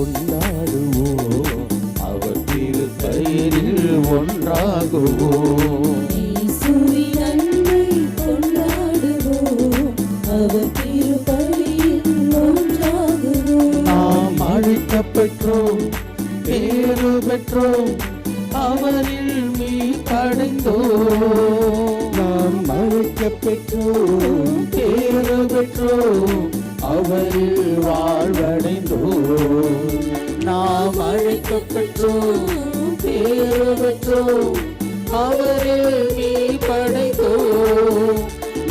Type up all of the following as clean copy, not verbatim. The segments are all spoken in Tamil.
கொண்டாடுவோம், அவர் திருப்பெயரில் ஒன்றாகுவோம். இயேசுவின் அன்பை கொண்டாடுவோம், அவர் திருப்பலியில் ஒன்றாகுவோம். நாம் அழைக்கப்பெற்றோம், பேறு பெற்றோம், அவரில் மீட்படைந்தோம். நாம் அழைக்கப்பெற்றோம், பேறு பெற்றோம், அவரில் வாழ்வடைந்தோம். நாம் அழைக்கப்பெற்றோம், பேறு பெற்றோம், அவரில் மீட்படைந்தோம்.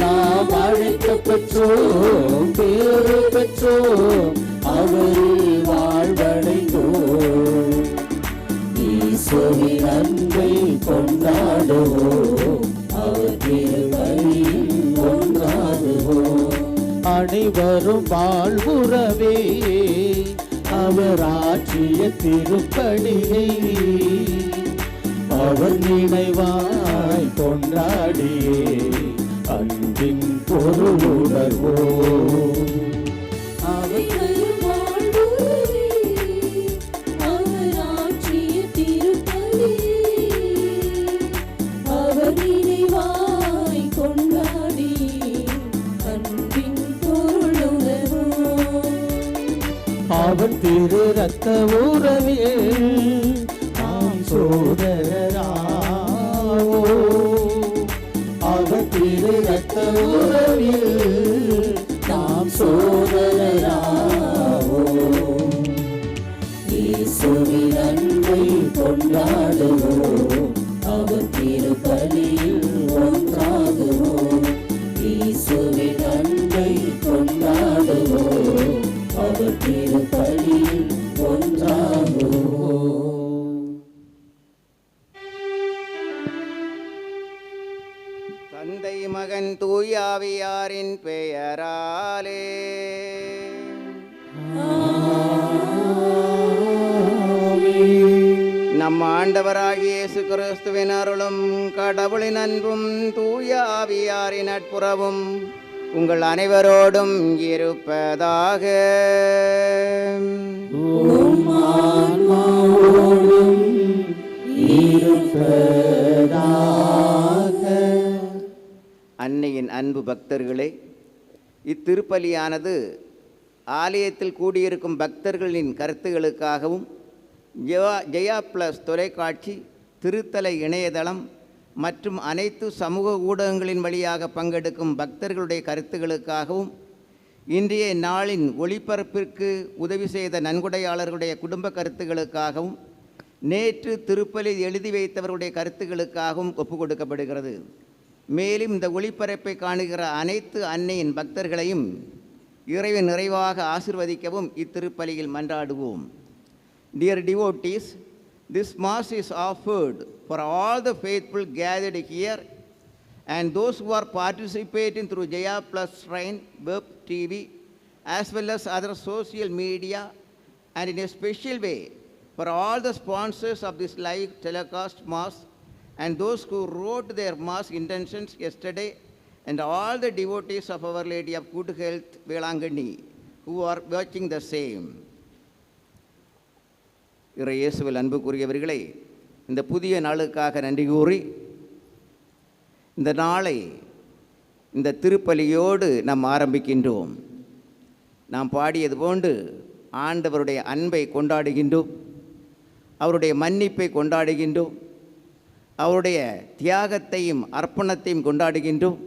நாம் அழைக்கப்பெற்றோம், பேறு பெற்றோம், அவரில் வாழ்வடைந்தோம். இயேசுவின் அன்பை கொண்டாடுவோம், அவர் திருப்பலியில் ஒன்றாகுவோம். அனைவரும் வாழ்வுறவே அவர் ஆற்றிய திருப்பலியை அவர் நினைவாய் கொண்டாடியே அன்பின் பொருளுணர்வோம். அனைவரும் வாழ்வுறவே அவர் ஆற்றிய திருப்பலியை அவர் நினைவாய் கொண்டாடி அன்பின் பொருளுணர்வோம். அவர் திரு ரத்த உறவில் நாம் சோதரராவோ. அவர் திரு ரத்த உறவில் நாம் சோதரராவோ. இயேசுவின் அன்பை கொண்டாடுவோம், அவர் திருப்பலியில் ஒன்றாகுவோம். இயேசுவின் அன்பை கொண்டாடுவோம், அவர் திருப்பலியில் ஒன்றாகுவோம். தந்தை மகன் தூயாவியாரின் பெயராலே நம் ஆண்டவராகிய இயேசு கிறிஸ்துவின் அருளும் கடவுளின் அன்பும் தூய ஆவியாரின் நட்புறவும் உங்கள் அனைவரோடும் இருப்பதாக. அன்னையின் அன்பு பக்தர்களே, இத்திருப்பலியானது ஆலயத்தில் கூடியிருக்கும் பக்தர்களின் கருத்துகளுக்காகவும் ஜெயா ப்ளஸ் தொலைக்காட்சி, திருத்தல இணையதளம் மற்றும் அனைத்து சமூக ஊடகங்களின் வழியாக பங்கெடுக்கும் பக்தர்களுடைய கருத்துகளுக்காகவும், இன்றைய நாளின் ஒளிபரப்பிற்கு உதவி செய்த நன்கொடையாளர்களுடைய குடும்ப கருத்துகளுக்காகவும், நேற்று திருப்பலி எழுதி வைத்தவருடைய கருத்துகளுக்காகவும் ஒப்புக் கொடுக்கப்படுகிறது. மேலும் இந்த ஒளிபரப்பை காணுகிற அனைத்து அன்னையின் பக்தர்களையும் இறைவன் நிறைவாக ஆசிர்வதிக்கவும் இத்திருப்பலியில் மன்றாடுவோம். Dear devotees, this Mass is offered for all the faithful gathered here and those who are participating through Jaya Plus Shrine, Web TV, as well as other social media, and in a special way for all the sponsors of this live telecast Mass and those who wrote their Mass intentions yesterday, and all the devotees of Our Lady of Good Health, Velangani, who are watching the same. இயேசுவில் அன்புக்குரியவர்களே, இந்த புதிய நாளுக்காக நன்றி கூறி இந்த நாளை இந்த திருப்பலியோடு நாம் ஆரம்பிக்கின்றோம். நாம் பாடியது போன்று ஆண்டவருடைய அன்பை கொண்டாடுகின்றோம், அவருடைய மன்னிப்பை கொண்டாடுகின்றோம், அவருடைய தியாகத்தையும் அர்ப்பணத்தையும் கொண்டாடுகின்றோம்,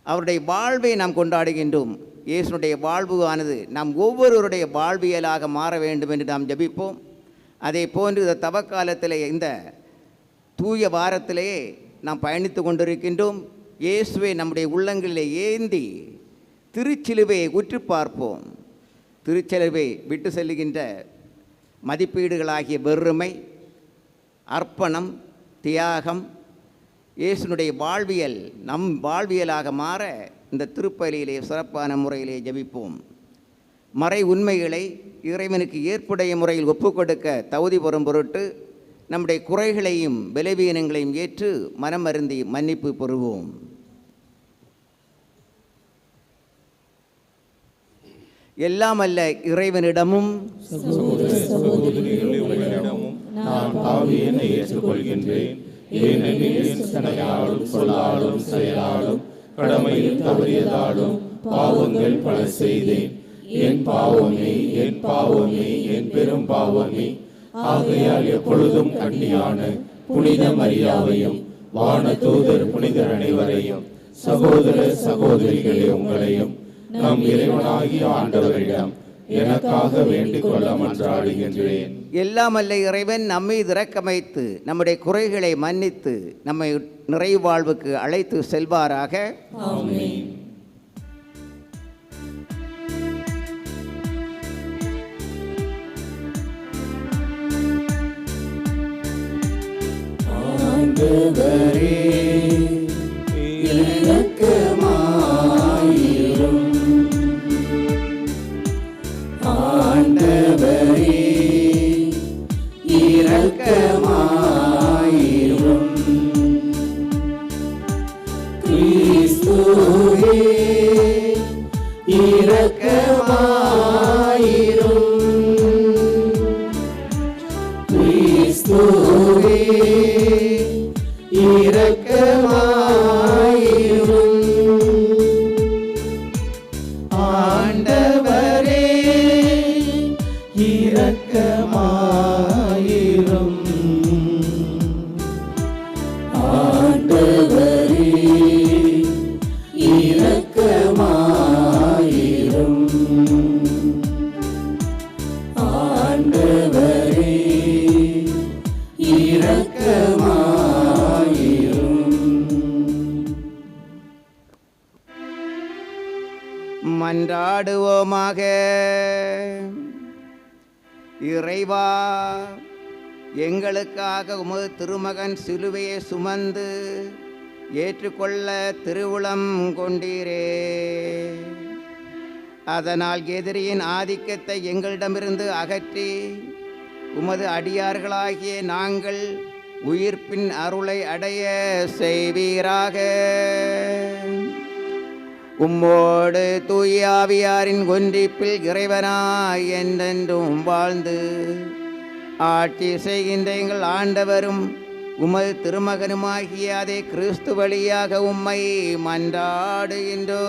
அவருடைய வாழ்வை நாம் கொண்டாடுகின்றோம். இயேசுனுடைய வாழ்வு ஆனது நாம் ஒவ்வொருவருடைய வாழ்வியலாக மாற வேண்டும் என்று நாம் ஜபிப்போம். அதே போன்று இந்த தவக்காலத்திலே, இந்த தூய வாரத்திலேயே நாம் பயணித்து கொண்டிருக்கின்றோம். இயேசுவை நம்முடைய உள்ளங்களிலே ஏந்தி திருச்சிலுவையை உற்று பார்ப்போம். திருச்சிலுவை விட்டு செல்லுகின்ற மதிப்பீடுகளாகிய வெறுமை, அர்ப்பணம், தியாகம், இயேசுனுடைய வாழ்வியல் நம் வாழ்வியலாக மாற இந்த திருப்பலியிலே சிறப்பான முறையிலே ஜபிப்போம். மறை உண்மைகளை இறைவனுக்கு ஏற்புடைய முறையில் ஒப்புக்கொடுக்க தகுதி பெறும் பொருட்டு நம்முடைய குறைகளையும் பலவீனங்களையும் ஏற்று மனமருந்தி மன்னிப்பு பெறுவோம். எல்லாம் அல்ல இறைவனிடமும் சகோதர சகோதரிகளே, உங்களிடமும் நான் பாவியனை ஏற்றுக்கொள்கின்றேன். ஏனெனில் என் சிந்தனையாலும் சொல்லாலும் செயலாலும் கடமையில் தவறியதாலும் பாவங்கள் பல செய்தேன். என் பாவமே, என் பாவமே, என் பெரும் பாவமே. ஆகையால் எப்பொழுதும் கன்னியான புனித மரியாவையும் வானதூதர் புனிதர் அனைவரையும் சகோதர சகோதரிகளே உங்களையும் நம் இறைவனாகிய ஆண்டவரிடம் எனக்காக வேண்டிக் கொள்ள மன்றாடுகின்றேன். எல்லாம் அல்ல இறைவன் நம்மை இரக்கமைத்து நம்முடைய குறைகளை மன்னித்து நம்மை நிறைவாழ்வுக்கு அழைத்து செல்வாராக. ஆமென். ஆண்டவரே இரக்கமாயிரும். ஆண்டவரே இரக்கமாயிரும். கிறிஸ்துவே இரக்கமாயிரும். கிறிஸ்துவே இரக்கமாயிரும். ஆண்டவரே இரக்கமாயிரும். ஆண்டவரே இரக்கமாயிரும். ஆண்டவரே இரக்கமாயிரும். மன்றாடுவோமாக. இறைவா, எங்களுக்காக உமது திருமகன் சிலுவையை சுமந்து ஏற்றுக்கொள்ள திருவுளம் கொண்டீரே. அதனால் எதிரியின் ஆதிக்கத்தை எங்களிடமிருந்து அகற்றி உமது அடியார்களாகிய நாங்கள் உயிர்ப்பின் அருளை அடைய செய்வீராக. உம்மோடு தூய ஆவியாரின் ஒன்றிப்பில் இறைவனாய் என்றென்றும் வாழ்ந்து ஆட்சி செய்கின்ற எங்கள் ஆண்டவரும் உமது திருமகனுமாகிய அதே கிறிஸ்து வழியாக உம்மை மன்றாடுகின்றோம்.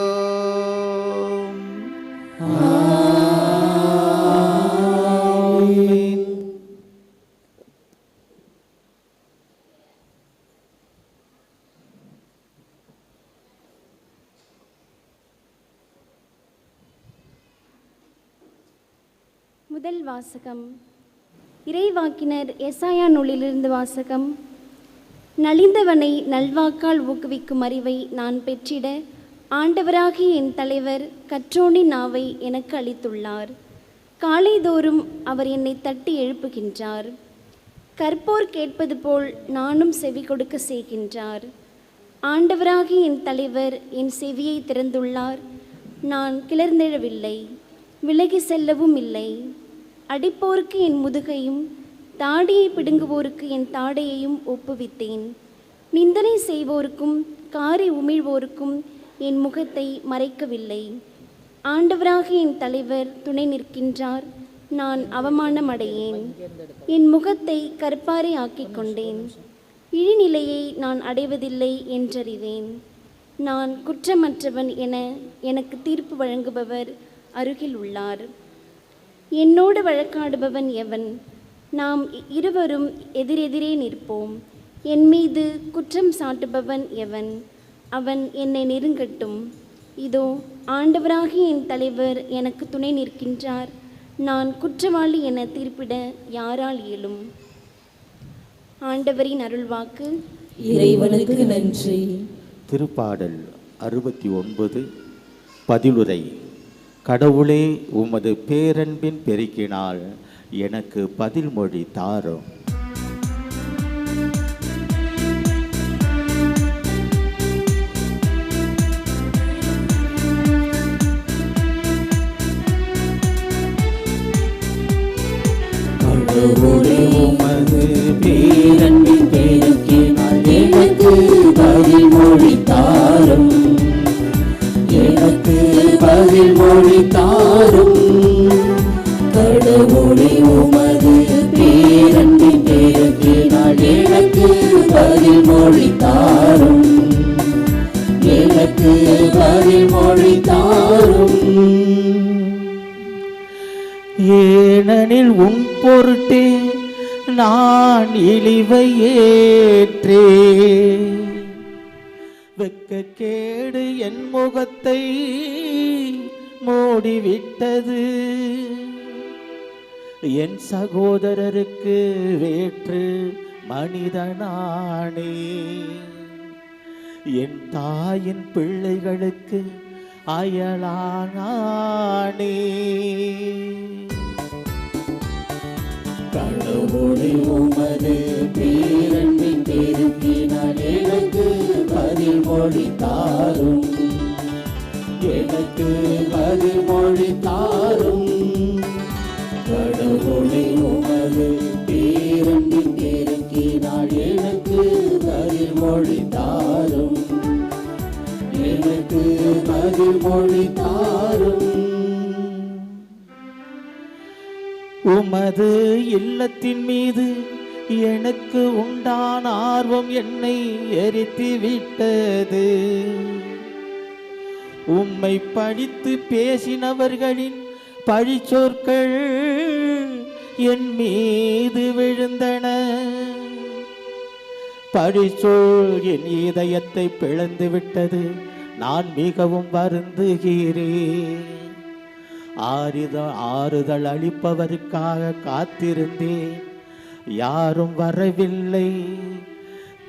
ஆமென். முதல் வாசகம். இறைவாக்கினர் எசாயா நூலிலிருந்து வாசகம். நலிந்தவனை நல்வாக்கால் ஊக்குவிக்கும் அறிவை நான் பெற்றிட ஆண்டவராகிய என் தலைவர் கற்றோனின் நாவை எனக்கு அளித்துள்ளார். காலைதோறும் அவர் என்னை தட்டி எழுப்புகின்றார். கற்போர் கேட்பது போல் நானும் செவி கொடுக்க செய்கின்றார். ஆண்டவராகிய என் தலைவர் என் செவியை திறந்துள்ளார். நான் கிளர்ந்தெழவில்லை, விலகி செல்லவும் இல்லை. அடிப்போருக்கு என் முதுகையும் தாடியை பிடுங்குவோருக்கு என் தாடையையும் ஒப்புவித்தேன். நிந்தனை செய்வோருக்கும் காரி உமிழ்வோருக்கும் என் முகத்தை மறைக்கவில்லை. ஆண்டவராகிய என் தலைவர் துணை நிற்கின்றார். நான் அவமானம் அடையேன். என் முகத்தை கற்பாரை ஆக்கிக் கொண்டேன். இழிநிலையை நான் அடைவதில்லை என்றறிவேன். நான் குற்றமற்றவன் என எனக்கு தீர்ப்பு வழங்குபவர் அருகில் உள்ளார். என்னோடு வழக்காடுபவன் எவன்? நாம் இருவரும் எதிரெதிரே நிற்போம். என் மீது குற்றம் சாட்டுபவன் எவன்? அவன் என்னை நெருங்கட்டும். இதோ ஆண்டவராகிய என் தலைவர் எனக்கு துணை நிற்கின்றார். நான் குற்றவாளி என தீர்ப்பிட யாரால் இயலும்? ஆண்டவரின் அருள்வாக்கு. இறைவனுக்கு நன்றி. திருப்பாடல் 69 பதிலுரை. கடவுளே, உமது பேரன்பின் பெருக்கினால் எனக்கு பதில்மொழி தாரும். கடவுளே, உமது பேரன்பின் பெருக்கினால் எனக்கு பதில்மொழி தாரும். எனக்கு பதில்மொழி தாரும். கடவுளே உமது பேரன்பின் பெருக்கினால் எனக்கு பதில் மொழி தாரும், எனக்கு பதில் மொழி தாரும். ஏனெனில் உன் பொருட்டே நான் இழிவை ஏற்றே, வெட்கக்கேடு என் முகத்தை மூடிவிட்டது. என் சகோதரருக்கு வேற்று மனிதனானே, என் தாயின் பிள்ளைகளுக்கு அயலானானே. கடவுளே உமது பேரன்பின் பெருக்கினால் எனக்கு பதில் மொழி தாரும், எனக்கு பதில் மொழி தாரும். கடவுளே உமது பேரன்பின் பெருக்கினால் எனக்கு பதில் மொழி தாரும், எனக்கு பதில் மொழி தாரும். உமது இல்லத்தின் மீது எனக்கு உண்டான ஆர்வம் என்னை எரித்து விட்டது. உம்மை பழித்து பேசினவர்களின் பழிச்சொற்கள் என் மீது விழுந்தன. பழிச்சொல் என் இதயத்தை பிளந்து விட்டது, நான் மிகவும் வருந்துகிறேன். ஆறுதல் அளிப்பவருக்காக காத்திருந்தேன், யாரும் வரவில்லை.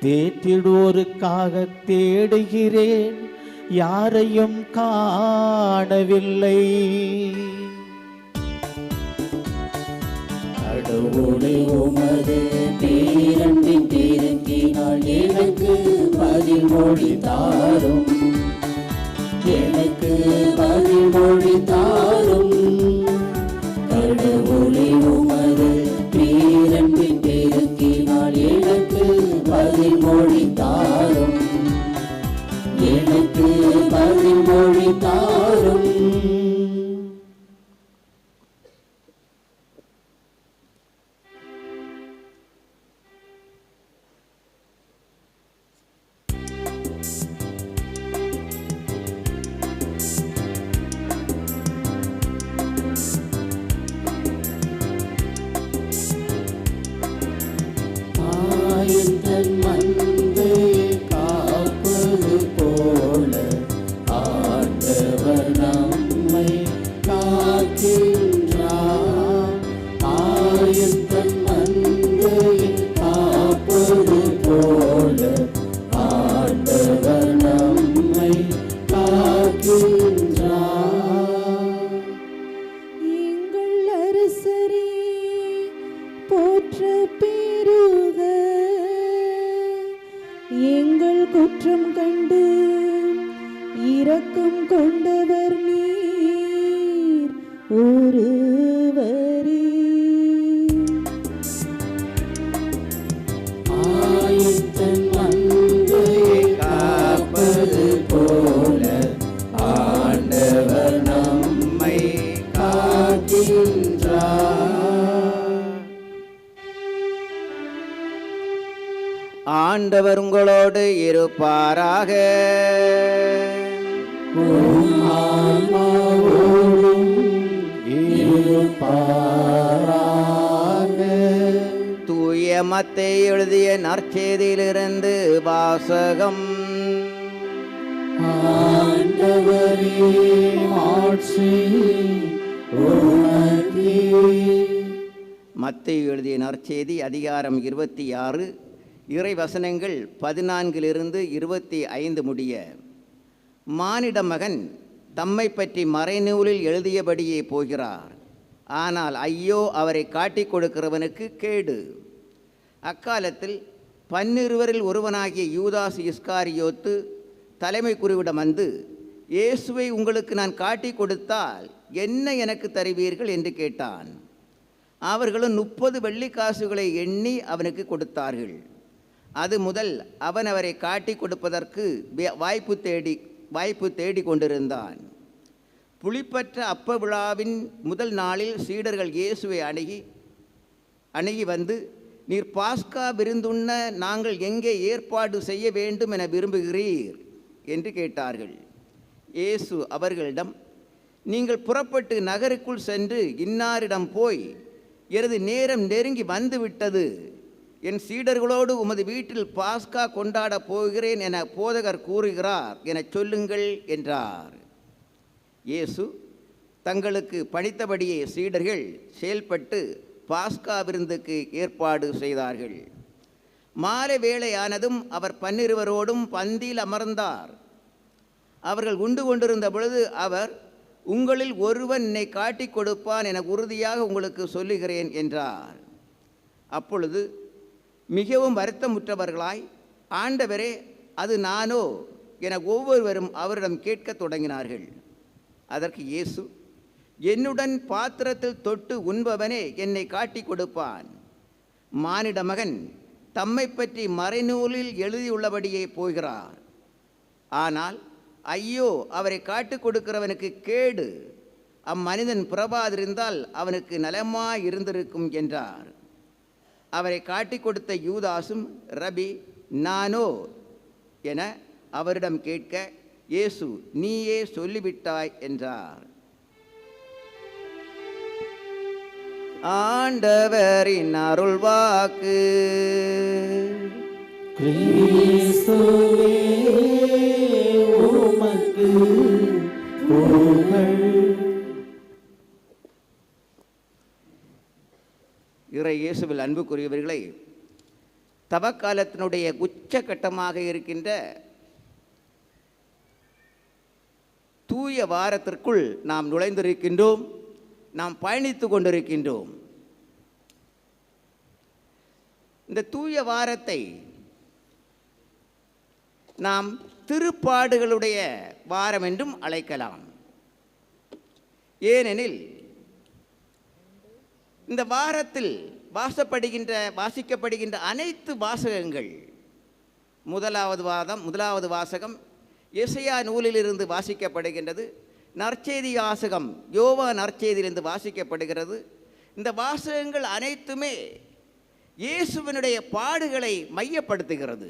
தேற்றிடுவோருக்காக தேடுகிறேன், யாரையும் காணவில்லை. கடவுளே உமது பேரன்பின் பெருக்கினால் எனக்கு பதில் மொழி தாரும், எனக்கு பதில் மொழி தாரும். கடவுளே உமது பேரன்பின் பெருக்கினால் எனக்கு பதில் மொழி தாரும், எனக்கு பதில் மொழி தாரும். தன் மந்தையை காப்பது போல ஆண்டவர் நம்மை காக்கின்றார். தன் மந்தையை காப்பது போல ஆண்டவர் நம்மை காக்கின்றார். எங்கள் அரசரே போற்ற பெருக, எங்கள் குற்றம் கண்டு இரக்கம் கொண்டவர் நீர் ஒருவரே. தன் மந்தையை காப்பது போல ஆண்டவர் நம்மை காக்கின்றார். ஆண்டவர் உங்களோடு இருப்பாராக. தூய மத்தேயு எழுதிய நற்செய்தியிலிருந்து வாசகம். ஆண்டவரே மாட்சி உமக்கே. மத்தேயு எழுதிய நற்செய்தி அதிகாரம் 26 இறை வசனங்கள் 14 25 முடிய. மானிட மகன் தம்மை பற்றி மறைநூலில் எழுதியபடியே போகிறார், ஆனால் ஐயோ அவரை காட்டிக் கொடுக்கிறவனுக்கு கேடு. அக்காலத்தில் 12 ஒருவனாகிய யூதாஸ் இஸ்காரியோத்து தலைமை குருவிடம் வந்து, இயேசுவை உங்களுக்கு நான் காட்டிக் கொடுத்தால் என்ன எனக்கு தருவீர்கள் என்று கேட்டான். அவர்களும் 30 வெள்ளிக்காசுகளை எண்ணி அவனுக்கு கொடுத்தார்கள். அது முதல் அவன் அவரை காட்டி கொடுப்பதற்கு வாய்ப்பு தேடி கொண்டிருந்தான். புளிப்பற்ற அப்ப விழாவின் முதல் நாளில் சீடர்கள் இயேசுவை அணுகி வந்து, நீர் பாஸ்கா விருந்துண்ண நாங்கள் எங்கே ஏற்பாடு செய்ய வேண்டும் என விரும்புகிறீர் என்று கேட்டார்கள். இயேசு அவர்களிடம், நீங்கள் புறப்பட்டு நகருக்குள் சென்று இன்னாரிடம் போய், எனது நேரம் நெருங்கி வந்துவிட்டது, என் சீடர்களோடு உமது வீட்டில் பாஸ்கா கொண்டாடப் போகிறேன் என போதகர் கூறுகிறார் என சொல்லுங்கள் என்றார். இயேசு தங்களுக்கு பணித்தபடியே சீடர்கள் செயல்பட்டு பாஸ்கா விருந்துக்கு ஏற்பாடு செய்தார்கள். மாலை வேளையானதும் அவர் 12 பந்தியில் அமர்ந்தார். அவர்கள் உண்டு கொண்டிருந்த பொழுது அவர், உங்களில் ஒருவன் என்னை காட்டிக் கொடுப்பான் என உறுதியாக உங்களுக்கு சொல்லுகிறேன் என்றார். அப்பொழுது மிகவும் வருத்தமுற்றவர்களாய், ஆண்டவரே, அது நானோ என ஒவ்வொருவரும் அவரிடம் கேட்கத் தொடங்கினார்கள். அதற்கு இயேசு, என்னுடன் பாத்திரத்தில் தொட்டு உண்பவனே என்னை காட்டிக் கொடுப்பான். மானிட மகன் தம்மை பற்றி மறைநூலில் எழுதியுள்ளபடியே போகிறார். ஆனால் ஐயோ, அவரை காட்டிக் கொடுக்கிறவனுக்கு கேடு, அம்மனிதன் பிறவாதிருந்தால் அவனுக்கு நலமாய் இருந்திருக்கும் என்றார். அவரை காட்டிக் கொடுத்த யூதாசும், ரபி, நானோ என அவரிடம் கேட்க, இயேசு, நீயே சொல்லிவிட்டாய் என்றார். ஆண்டவரின் அருள்வாக்கு. கிறிஸ்துவே உமக்கு புகழ். இறை இயேசுவில் அன்புக்குரியவர்களை, தவக்காலத்தினுடைய உச்சகட்டமாக இருக்கின்ற தூய வாரத்திற்குள் நாம் நுழைந்திருக்கின்றோம். நாம் பயணித்து கொண்டிருக்கின்றோம். இந்த தூய வாரத்தை நாம் திருப்பாடுகளுடைய வாரம் என்றும் அழைக்கலாம். ஏனெனில் இந்த வாரத்தில் வாசிக்கப்படுகின்ற அனைத்து வாசகங்கள், முதலாவது வாசகம் எசையா நூலிலிருந்து வாசிக்கப்படுகின்றது. நற்செய்தி வாசகம் யோவா நற்செய்தியிலிருந்து வாசிக்கப்படுகிறது. இந்த வாசகங்கள் அனைத்துமே இயேசுவினுடைய பாடுகளை மையப்படுத்துகிறது.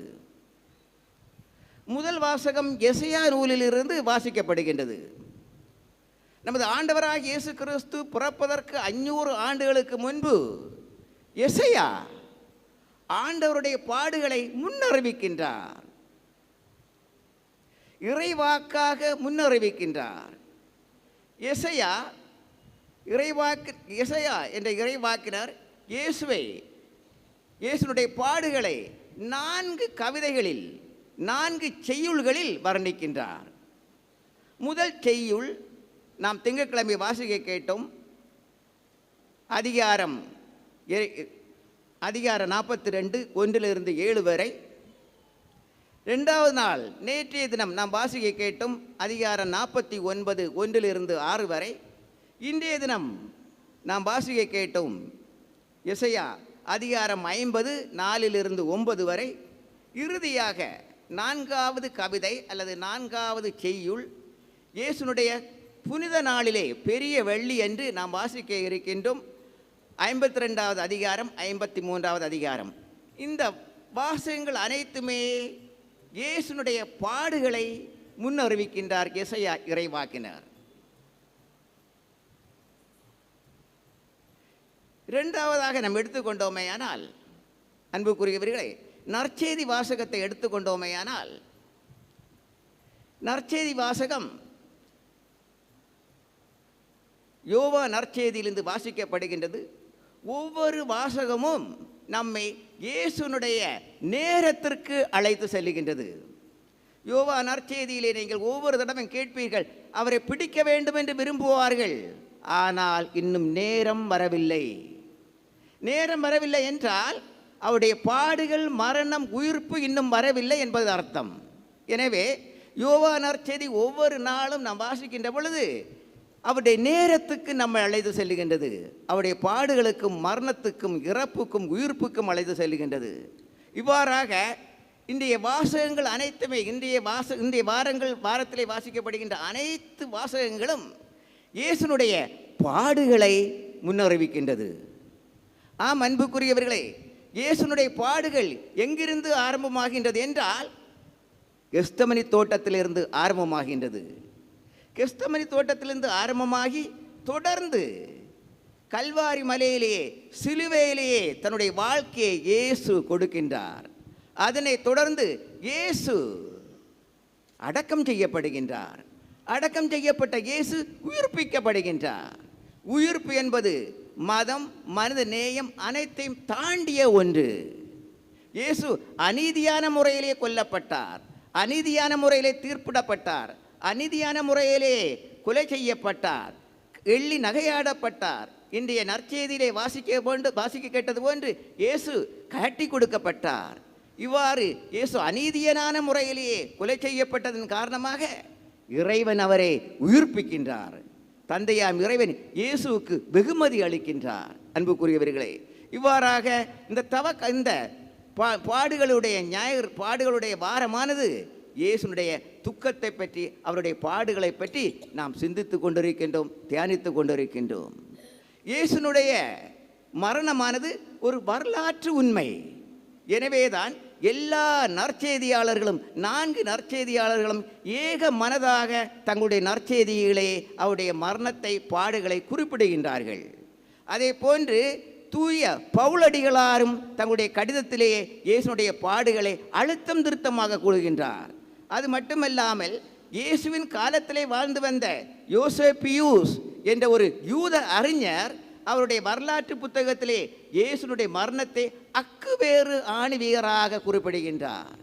முதல் வாசகம் எசையா நூலிலிருந்து வாசிக்கப்படுகின்றது. நமது ஆண்டவராகிய இயேசு கிறிஸ்து பிறப்பதற்கு 500 ஆண்டுகளுக்கு முன்பு எசையா ஆண்டவருடைய பாடுகளை முன்னறிவிக்கின்றார், இறைவாக்காக முன்னறிவிக்கின்றார். எசையா என்ற இறைவாக்கினர் இயேசுனுடைய பாடுகளை 4 கவிதைகளில் 4 செய்யுள்களில் வர்ணிக்கின்றார். முதல் செய்யுள் நாம் திங்கட்கிழமை வாசிக்க கேட்டோம். அதிகாரம் 42 1 - 7 வரை. 2வது நாள் நேற்றைய தினம் நாம் வாசிக்க கேட்டோம். அதிகாரம் 49 1 - 6 வரை. இன்றைய தினம் நாம் வாசிக்க கேட்டோம் எசையா அதிகாரம் 50 4 - 9 வரை. இறுதியாக 4வது கவிதை அல்லது 4வது செய்யுள் இயேசுனுடைய புனித நாளிலே பெரிய வெள்ளி என்று நாம் வாசிக்க இருக்கின்றோம். 52வது அதிகாரம் 53வது அதிகாரம். இந்த வாசகங்கள் அனைத்துமே இயேசுனுடைய பாடுகளை முன்னறிவிக்கின்றார் எசையா இறைவாக்கினர். 2வதாக நாம் எடுத்துக்கொண்டோமேயானால், அன்புக்குரியவர்களே, நற்செய்தி வாசகத்தை எடுத்துக்கொண்டோமேயானால், நற்செய்தி வாசகம் யோவா நற்செய்தியிலிருந்து வாசிக்கப்படுகின்றது. ஒவ்வொரு வாசகமும் நம்மை இயேசுனுடைய நேரத்திற்கு அழைத்து செல்லுகின்றது. யோவா நற்செய்தியிலே நீங்கள் ஒவ்வொரு தடவையும் கேட்பீர்கள், அவரை பிடிக்க வேண்டும் என்று விரும்புவார்கள், ஆனால் இன்னும் நேரம் வரவில்லை. நேரம் வரவில்லை என்றால் அவருடைய பாடுகள், மரணம், உயிர்ப்பு இன்னும் வரவில்லை என்பது அர்த்தம். எனவே யோவா நற்செய்தி ஒவ்வொரு நாளும் நாம் வாசிக்கின்ற பொழுது அவருடைய நேரத்துக்கு நம்மை அழைத்து செல்லுகின்றது. அவருடைய பாடுகளுக்கும், மரணத்துக்கும், இறப்புக்கும், உயிர்ப்புக்கும் அழைத்து செல்லுகின்றது. இவ்வாறாக இன்றைய வாசகங்கள் அனைத்துமே, இன்றைய வாரத்திலே வாசிக்கப்படுகின்ற அனைத்து வாசகங்களும் இயேசுனுடைய பாடுகளை முன்னறிவிக்கின்றது. ஆம் அன்புக்குரியவர்களே, இயேசுனுடைய பாடுகள் எங்கிருந்து ஆரம்பமாகின்றது என்றால் கெத்செமனி தோட்டத்திலிருந்து ஆரம்பமாகின்றது. கெத்செமனி தோட்டத்திலிருந்து ஆரம்பமாகி தொடர்ந்து கல்வாரி மலையிலேயே சிலுவையிலேயே தன்னுடைய வாழ்க்கையை இயேசு கொடுக்கின்றார். அதனை தொடர்ந்து இயேசு அடக்கம் செய்யப்படுகின்றார். அடக்கம் செய்யப்பட்ட இயேசு உயிர்ப்பிக்கப்படுகின்றார். உயிர்ப்பு என்பது மதம், மனித நேயம் அனைத்தையும் தாண்டிய ஒன்று. இயேசு அநீதியான முறையிலே கொல்லப்பட்டார், அநீதியான முறையிலே தீர்ப்பிடப்பட்டார், அநீதியான முறையிலே கொலை செய்யப்பட்டார், எள்ளி நகையாடப்பட்டார். இன்றைய நற்செய்தியிலே வாசிக்க கேட்டது போன்று இயேசு கட்டி கொடுக்கப்பட்டார். இவ்வாறு இயேசு அநீதியான முறையிலேயே கொலை செய்யப்பட்டதன் காரணமாக இறைவன் அவரை உயிர்ப்பிக்கின்றார். தந்தையாம் இறைவன் இயேசுவுக்கு வெகுமதி அளிக்கின்றார். அன்புக்குரியவர்களே, இவ்வாறாக இந்த பாடுகளுடைய வாரமானது இயேசுனுடைய துக்கத்தை பற்றி, அவருடைய பாடுகளை பற்றி நாம் சிந்தித்து கொண்டிருக்கின்றோம், தியானித்து கொண்டிருக்கின்றோம். இயேசுனுடைய மரணமானது ஒரு வரலாற்று உண்மை. எனவேதான் எல்லா நற்செய்தியாளர்களும் 4 நற்செய்தியாளர்களும் ஏக மனதாக தங்களுடைய நற்செய்திகளே அவருடைய மரணத்தை, பாடுகளை குறிப்பிடுகின்றார்கள். அதே போன்று தூய பவுலடிகளாரும் தங்களுடைய கடிதத்திலேயே இயேசுனுடைய பாடுகளை அழுத்தம் திருத்தமாக கூறுகின்றார். அது மட்டுமல்லாமல் இயேசுவின் காலத்திலே வாழ்ந்து வந்த யோசேப்பியூஸ் என்ற ஒரு யூத அறிஞர் அவருடைய வரலாற்று புத்தகத்திலே இயேசுனுடைய மரணத்தை அக்குவேறு ஆணிவேராக குறிப்பிடுகின்றார்.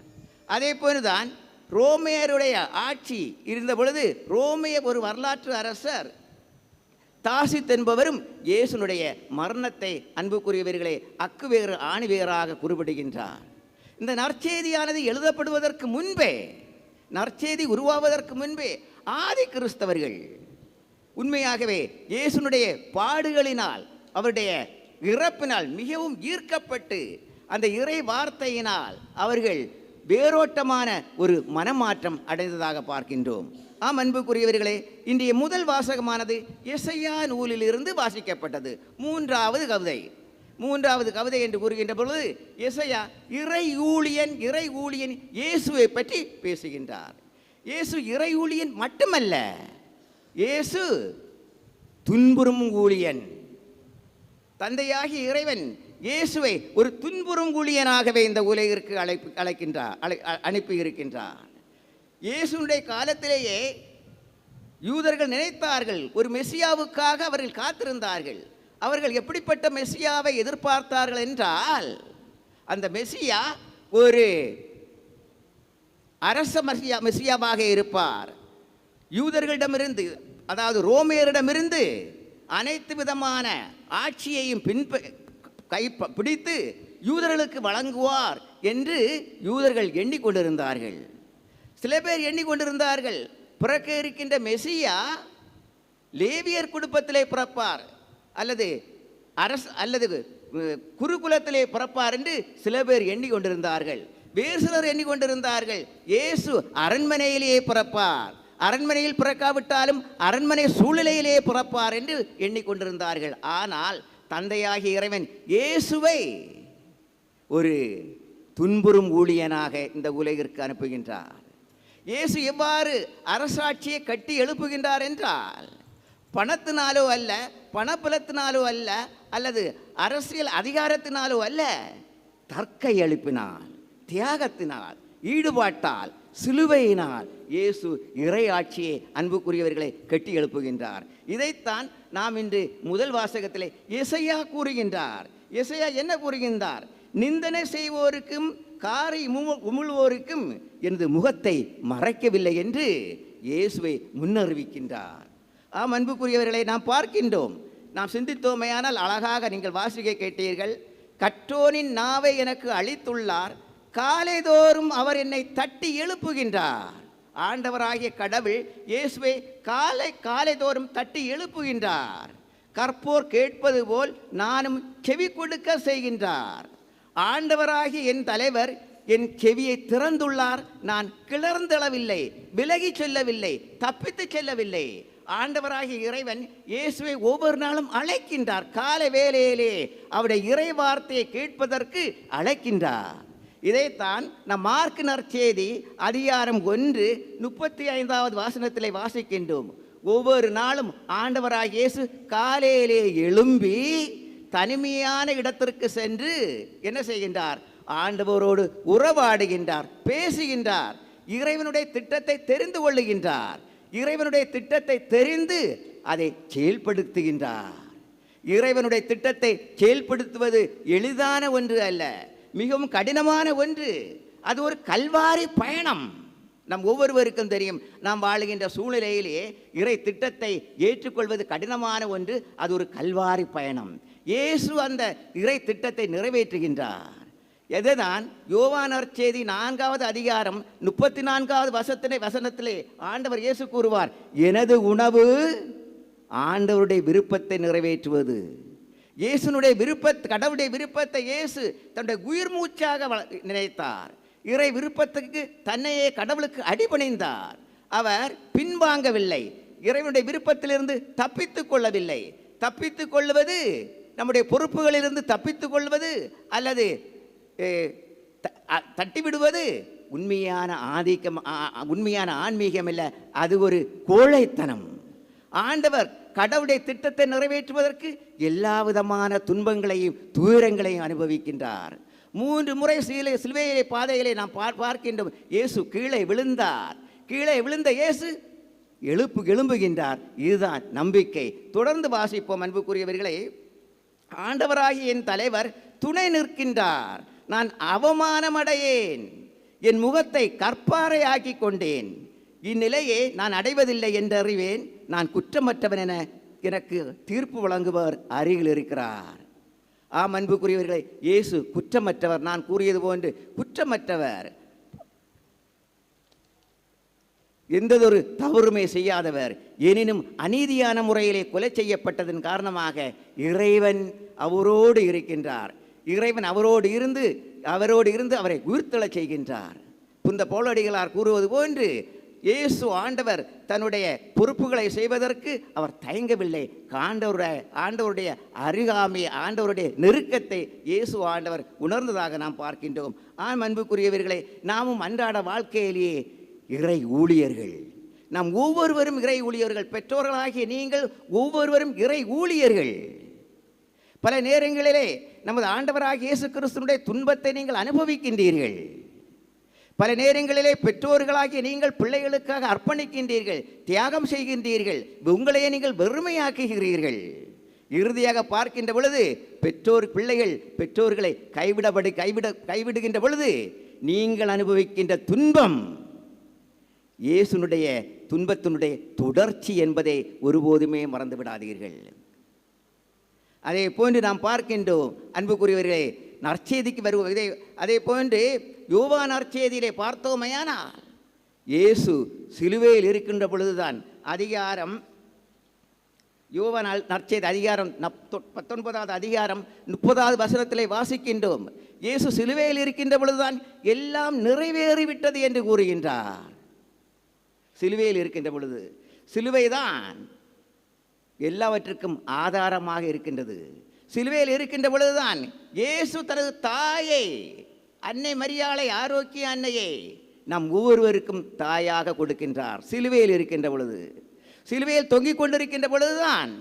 அதே போலதான் ரோமையருடைய ஆட்சி இருந்த பொழுது ரோமைய ஒரு வரலாற்று அரசர் தாசித் என்பவரும் இயேசுனுடைய மரணத்தை, அன்புக்குரியவர்களே, அக்குவேறு ஆணிவேராக குறிப்பிடுகின்றார். இந்த நற்செய்தியானது எழுதப்படுவதற்கு முன்பே, நற்செய்தி உருவாவதற்கு முன்பே ஆதி கிறிஸ்தவர்கள் உண்மையாகவே இயேசுனுடைய பாடுகளினால், அவருடைய இறப்பினால் மிகவும் ஈர்க்கப்பட்டு அந்த இறை வார்த்தையினால் அவர்கள் வேரோட்டமான ஒரு மனமாற்றம் அடைந்ததாக பார்க்கின்றோம். ஆம் அன்புக்குரியவர்களே, இன்றைய முதல் வாசகமானது எசையா நூலிலிருந்து வாசிக்கப்பட்டது. மூன்றாவது கவிதை என்று கூறுகின்ற பொழுது எசையா இறை ஊழியன் இயேசுவை பற்றி பேசுகின்றார். இயேசு இறை ஊழியன் மட்டுமல்ல, இயேசு துன்புறும் ஊழியன். தந்தையாகிய இறைவன் இயேசுவை ஒரு துன்புறும் ஊழியனாகவே இந்த உலகிற்கு அனுப்பி இருக்கின்றார். இயேசுனுடைய காலத்திலேயே யூதர்கள் நினைத்தார்கள், ஒரு மெசியாவுக்காக அவர்கள் காத்திருந்தார்கள். அவர்கள் எப்படிப்பட்ட மெசியாவை எதிர்பார்த்தார்கள் என்றால், அந்த மெசியா ஒரு அரச மெசியாவாக இருப்பார். யூதர்களிடமிருந்து, அதாவது ரோமையரிடமிருந்து அனைத்து விதமான ஆட்சியையும் பிடித்து யூதர்களுக்கு வழங்குவார் என்று யூதர்கள் எண்ணிக்கொண்டிருந்தார்கள். சில பேர் எண்ணிக்கொண்டிருந்தார்கள், பிறக்க இருக்கின்ற மெசியா லேவியர் குடும்பத்திலே பிறப்பார், அல்லது குருகுலத்திலே பிறப்பார் என்று சில பேர் எண்ணிக்கொண்டிருந்தார்கள். வேறு சிலர் எண்ணிக்கொண்டிருந்தார்கள், இயேசு அரண்மனையிலேயே பிறப்பார், அரண்மனையில் பிறக்காவிட்டாலும் அரண்மனை சூழ்நிலையிலே பிறப்பார் என்று எண்ணிக்கொண்டிருந்தார்கள். ஆனால் தந்தையாகிய இறைவன் இயேசுவை ஒரு துன்புறும் ஊழியனாக இந்த உலகிற்கு அனுப்புகின்றார். இயேசு எவ்வாறு அரசாட்சியை கட்டி எழுப்புகின்றார் என்றால், பணத்தினாலோ அல்ல, பணபலத்தினாலோ அல்ல, அல்லது அரசியல் அதிகாரத்தினாலோ அல்ல, தர்க்க எழுப்பினால், தியாகத்தினால், ஈடுபாட்டால், சிலுவையினால் இயேசு இறையாட்சியை, அன்புக்குரியவர்களை, கட்டி எழுப்புகின்றார். இதைத்தான் நாம் இன்று முதல் வாசகத்திலே எசையா கூறுகின்றார். எசையா என்ன கூறுகின்றார்? நிந்தனை செய்வோருக்கும் காரை உமிழ்வோருக்கும் எனது முகத்தை மறைக்கவில்லை என்று இயேசுவை முன்னறிவிக்கின்றார். ஆம் அன்புக்குரியவர்களை, நாம் பார்க்கின்றோம், நாம் சிந்தித்தோமையானால் அழகாக நீங்கள் வாசிக்க கேட்டீர்கள். கற்றோனின் நாவை எனக்கு அளித்துள்ளார், காலைதோறும் அவர் என்னை தட்டி எழுப்புகின்றார். ஆண்டவராகிய கடவுள் இயேசுவை காலைதோறும் தட்டி எழுப்புகின்றார். கற்போர் கேட்பது போல் நானும் செவி கொடுக்க செய்கின்றார். ஆண்டவராகிய என் தலைவர் என் செவியை திறந்துள்ளார். நான் கிளர்ந்தளவில்லை, விலகி செல்லவில்லை, தப்பித்து செல்லவில்லை. ஆண்டவராகிய இறைவன் இயேசுவை ஒவ்வொரு நாளும் அழைக்கின்றார். கால வேளையிலே அவருடைய இறை வார்த்தையை கேட்பதற்கு அழைக்கின்றார். இதைத்தான் நம் மார்க் நற்செய்தி அதிகாரம் 1:35 வசனத்திலே வாசிக்கின்றோம். ஒவ்வொரு நாளும் ஆண்டவராகிய இயேசு காலையிலே எழும்பி தனிமையான இடத்திற்கு சென்று என்ன செய்கின்றார்? ஆண்டவரோடு உறவாடுகின்றார், பேசுகின்றார், இறைவனுடைய திட்டத்தை தெரிந்து கொள்ளுகின்றார், இறைவனுடைய திட்டத்தை தெரிந்து அதை செயல்படுத்துகின்றார். இறைவனுடைய திட்டத்தை செயல்படுத்துவது எளிதான ஒன்று அல்ல, மிகவும் கடினமான ஒன்று. அது ஒரு கல்வாரி பயணம். நம் ஒவ்வொருவருக்கும் தெரியும், நாம் வாழுகின்ற சூழ்நிலையிலே இறை திட்டத்தை ஏற்றுக்கொள்வது கடினமான ஒன்று. அது ஒரு கல்வாரி பயணம். இயேசு அந்த இறை திட்டத்தை நிறைவேற்றுகின்றார். எதுதான் யோவான் நற்செய்தி 4வது அதிகாரம் 34வது வசனத்திலே ஆண்டவர் இயேசு கூறுவார், எனது உணவு ஆண்டவருடைய விருப்பத்தை நிறைவேற்றுவது. இயேசுனுடைய கடவுளுடைய விருப்பத்தை இயேசு தன்னுடைய உயிர் மூச்சாக நினைத்தார். இறை விருப்பத்துக்கு தன்னையே கடவுளுக்கு அடிபணிந்தார். அவர் பின்வாங்கவில்லை, இறைவனுடைய விருப்பத்திலிருந்து தப்பித்துக் கொள்ளவில்லை. தப்பித்துக் கொள்வது, நம்முடைய பொறுப்புகளிலிருந்து தப்பித்துக் கொள்வது அல்லது தட்டிவிடுவது உண்மையான உண்மையான ஆன்மீகம் இல்லை, அது ஒரு கோழைத்தனம். ஆண்டவர் கடவுளுடைய திட்டத்தை நிறைவேற்றுவதற்கு எல்லா விதமான துன்பங்களையும் துயரங்களையும் அனுபவிக்கின்றார். 3 முறை சிலுவையிலே பாதைகளை நாம் பார்க்கின்றோம். இயேசு கீழே விழுந்தார். கீழே விழுந்த இயேசு எழும்புகின்றார். இதுதான் நம்பிக்கை. தொடர்ந்து வாசிப்போம் அன்புக்குரியவர்களே. ஆண்டவராகிய என் தலைவர் துணை நிற்கின்றார். நான் அவமானமடையேன், என் முகத்தை கற்பாறை ஆக்கி கொண்டேன். இந்நிலையை நான் அடைவதில்லை என்று அறிவேன். நான் குற்றமற்றவன் என எனக்கு தீர்ப்பு வழங்குபவர் அருகில் இருக்கிறார். ஆம் அன்புக்குரியவர்களே, இயேசு குற்றமற்றவர். நான் கூறியது போன்று குற்றமற்றவர், எந்ததொரு தவறுமே செய்யாதவர். எனினும் அநீதியான முறையிலே கொலை செய்யப்பட்டதன் காரணமாக இறைவன் அவரோடு இருக்கின்றார். இறைவன் அவரோடு இருந்து அவரை உயிர்த்தெழச் செய்கின்றார். புனித பவுலடிகளார் கூறுவது போன்று இயேசு ஆண்டவர் தன்னுடைய பொறுப்புகளை செய்வதற்கு அவர் தயங்கவில்லை. ஆண்டவருடைய அருகாமையை, ஆண்டவருடைய நெருக்கத்தை இயேசு ஆண்டவர் உணர்ந்ததாக நாம் பார்க்கின்றோம். ஆம் அன்புக்குரியவர்களே, நாமும் அன்றாட வாழ்க்கையிலேயே இறை ஊழியர்கள். நாம் ஒவ்வொருவரும் இறை ஊழியர்கள். பெற்றோர்களாகிய நீங்கள் ஒவ்வொருவரும் இறை ஊழியர்கள். பல நேரங்களிலே நமது ஆண்டவராகிய இயேசு கிறிஸ்துவினுடைய துன்பத்தை நீங்கள் அனுபவிக்கின்றீர்கள். பல நேரங்களிலே பெற்றோர்களாகிய நீங்கள் பிள்ளைகளுக்காக அர்ப்பணிக்கின்றீர்கள், தியாகம் செய்கின்றீர்கள், உங்களையே நீங்கள் வெறுமையாக்குகிறீர்கள். இறுதியாக பார்க்கின்ற பொழுது பெற்றோர்களை கைவிடுகின்ற பொழுது நீங்கள் அனுபவிக்கின்ற துன்பம் இயேசுனுடைய துன்பத்தினுடைய தொடர்ச்சி என்பதை ஒருபோதுமே மறந்து விடாதீர்கள். அதே போன்று நாம் பார்க்கின்றோம் அன்புக்குரியவர்களே, நற்செய்திக்கு வருவதை அதே போன்று யோவான் நற்செய்தியிலே பார்த்தோமையானால் இயேசு சிலுவையில் இருக்கின்ற பொழுதுதான் யோவான் நற்செய்தி அதிகாரம் 19வது அதிகாரம் 30வது வசனத்திலே வாசிக்கின்றோம். இயேசு சிலுவையில் இருக்கின்ற பொழுதுதான் எல்லாம் நிறைவேறிவிட்டது என்று கூறுகின்றார். சிலுவையில் இருக்கின்ற பொழுது, சிலுவைதான் எல்லாவற்றுக்கும் ஆதாரமாக இருக்கின்றது. சிலுவையில் இருக்கின்ற பொழுதுதான் இயேசு தனது தாயை, அன்னை மரியாளை, ஆரோக்கிய அன்னையை நம் ஒவ்வொருவருக்கும் தாயாக கொடுக்கின்றார். சிலுவையில் இருக்கின்ற பொழுது, சிலுவையில் தொங்கிக் கொண்டிருக்கின்ற பொழுதுதான்